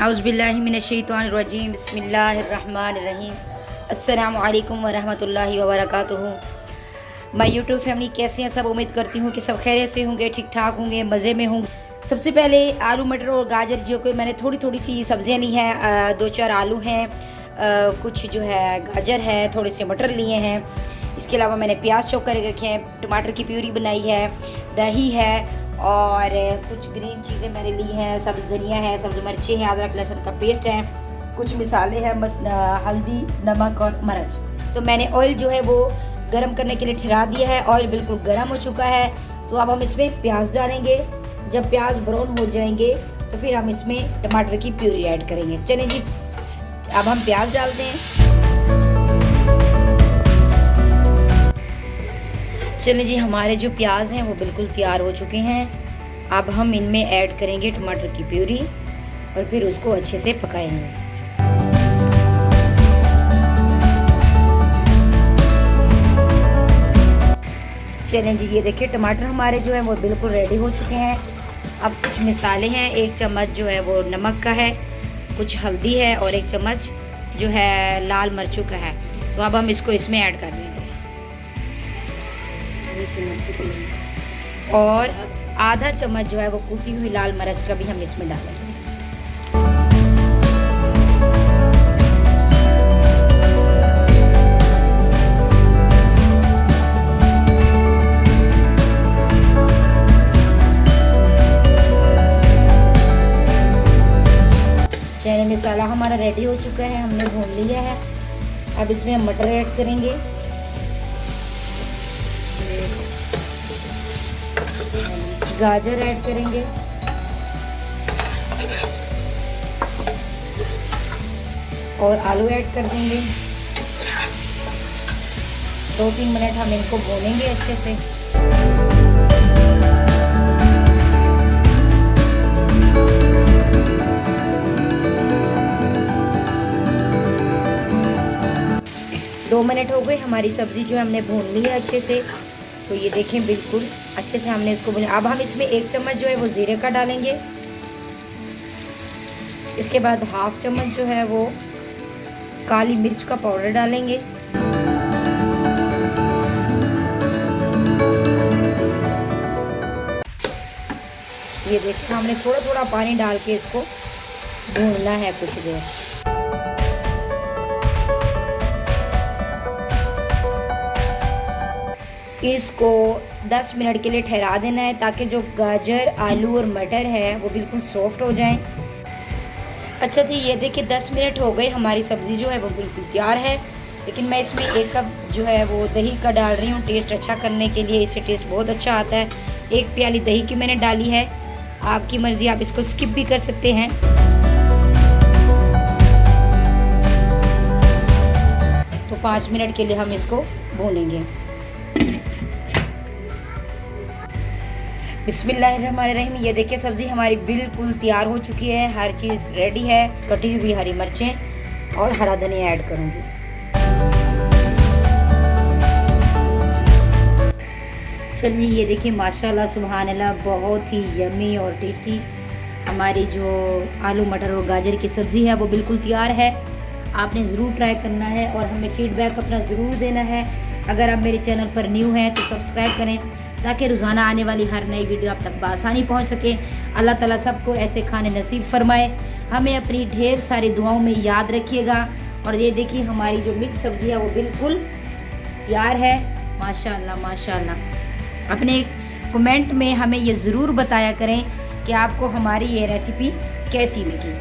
औज़ुबिल्लाहिमिनश्शैतानिर्रजीम बिस्मिल्लाहिर्रहमानिर्रहीम। अस्सलामु अलैकुम वरहमतुल्लाहि वबरकातुहू। माय यूट्यूब फैमिली, कैसे हैं सब? उम्मीद करती हूँ कि सब खैरियत से होंगे, ठीक ठाक होंगे, मज़े में होंगे। सबसे पहले आलू मटर और गाजर जो कि मैंने थोड़ी थोड़ी सी सब्जियाँ ली हैं, 2-4 आलू हैं, कुछ जो है गाजर है, थोड़े से मटर लिए हैं। इसके अलावा मैंने प्याज चॉप करके रखे हैं, टमाटर की प्यूरी बनाई है, दही है और कुछ ग्रीन चीज़ें मैंने ली हैं, सब्ज़ धनिया है, सब्ज़ मिर्ची हैं, अदरक लहसुन का पेस्ट है, कुछ मिसाले हैं, बस हल्दी, नमक और मिर्च। तो मैंने ऑयल जो है वो गरम करने के लिए ठहरा दिया है। ऑयल बिल्कुल गरम हो चुका है। तो अब हम इसमें प्याज डालेंगे। जब प्याज ब्राउन हो जाएंगे तो फिर हम इसमें टमाटर की प्यूरी ऐड करेंगे। चलिए जी, अब हम प्याज डालते हैं। चलिए जी, हमारे जो प्याज हैं वो बिल्कुल तैयार हो चुके हैं। अब हम इनमें ऐड करेंगे टमाटर की प्यूरी और फिर उसको अच्छे से पकाएंगे। चलें जी, ये देखिए टमाटर हमारे जो है वो बिल्कुल रेडी हो चुके हैं। अब कुछ मिसाले हैं, 1 चम्मच जो है वो नमक का है, कुछ हल्दी है और 1 चम्मच जो है लाल मिर्चों का है। तो अब हम इसको इसमें ऐड कर देंगे और आधा चम्मच जो है वो कूटी हुई लाल मिर्च का भी हम इसमें डालेंगे। चने मसाला हमारा रेडी हो चुका है, हमने भून लिया है। अब इसमें हम मटर ऐड करेंगे, गाजर ऐड करेंगे और आलू ऐड कर देंगे। 2-3 मिनट हम इनको भूनेंगे अच्छे से। दो मिनट हो गए, हमारी सब्ज़ी जो है हमने भून ली है अच्छे से। तो ये देखें बिल्कुल अच्छे से हमने इसको भूना। अब हम इसमें 1 चम्मच जो है वो ज़ीरे का डालेंगे। इसके बाद 1/2 चम्मच जो है वो काली मिर्च का पाउडर डालेंगे। ये देखिए हमने थोड़ा थोड़ा पानी डाल के इसको भूनना है कुछ देर। इसको 10 मिनट के लिए ठहरा देना है ताकि जो गाजर, आलू और मटर है वो बिल्कुल सॉफ्ट हो जाएं। अच्छा जी, ये देखिए 10 मिनट हो गए, हमारी सब्ज़ी जो है वो बिल्कुल तैयार है। लेकिन मैं इसमें 1 कप जो है वो दही का डाल रही हूँ टेस्ट अच्छा करने के लिए। इससे टेस्ट बहुत अच्छा आता है। 1 प्याली दही की मैंने डाली है, आपकी मर्ज़ी, आप इसको स्किप भी कर सकते हैं। तो 5 मिनट के लिए हम इसको भूनेंगे। बिस्मिल्लाहिर्रहमानिर्रहीम। ये देखिए सब्ज़ी हमारी बिल्कुल तैयार हो चुकी है, हर चीज़ रेडी है। कटी हुई हरी मिर्चें और हरा धनिया ऐड करूँगी। चलिए, ये देखिए माशाल्लाह सुभान अल्लाह, बहुत ही यम्मी और टेस्टी हमारी जो आलू मटर और गाजर की सब्ज़ी है वो बिल्कुल तैयार है। आपने ज़रूर ट्राई करना है और हमें फ़ीडबैक अपना ज़रूर देना है। अगर आप मेरे चैनल पर न्यू हैं तो सब्सक्राइब करें ताकि रोज़ाना आने वाली हर नई वीडियो आप तक बआसानी पहुंच सके। अल्लाह ताला सबको ऐसे खाने नसीब फरमाए। हमें अपनी ढेर सारी दुआओं में याद रखिएगा। और ये देखिए हमारी जो मिक्स सब्ज़ी है वो बिल्कुल तैयार है। माशाल्लाह माशाल्लाह। अपने कमेंट में हमें ये ज़रूर बताया करें कि आपको हमारी ये रेसिपी कैसी लगी।